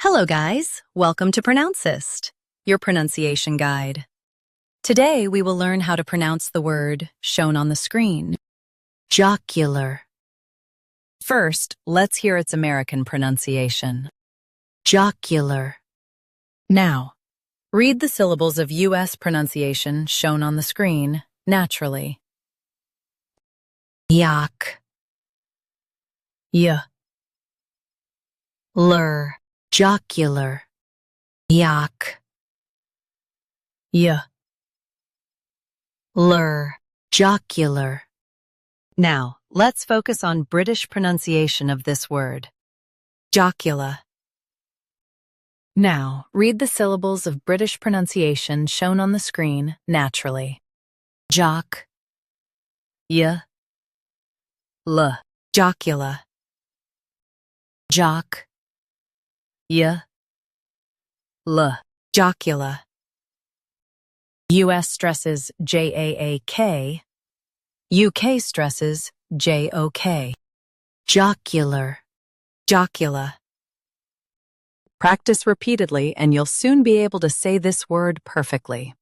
Hello guys, welcome to Pronouncist, your pronunciation guide. Today we will learn how to pronounce the word shown on the screen, jocular. First, let's hear its American pronunciation, jocular. Now, read the syllables of U.S. pronunciation shown on the screen naturally. Yak, y, lur. Jocular, yak, y, lur, jocular. Now, let's focus on British pronunciation of this word, jocular. Now, read the syllables of British pronunciation shown on the screen naturally. Joc, y, l, jocular. Joc, y, l, jocular. U.S. stresses J-A-A-K, UK stresses J-O-K. Jocular, jocular. Practice repeatedly and you'll soon be able to say this word perfectly.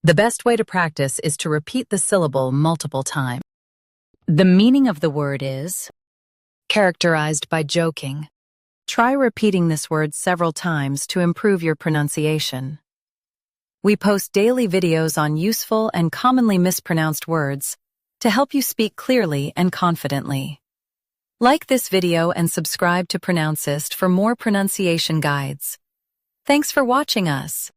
The best way to practice is to repeat the syllable multiple times. The meaning of the word is characterized by joking. Try repeating this word several times to improve your pronunciation. We post daily videos on useful and commonly mispronounced words to help you speak clearly and confidently. Like this video and subscribe to Pronouncist for more pronunciation guides. Thanks for watching us.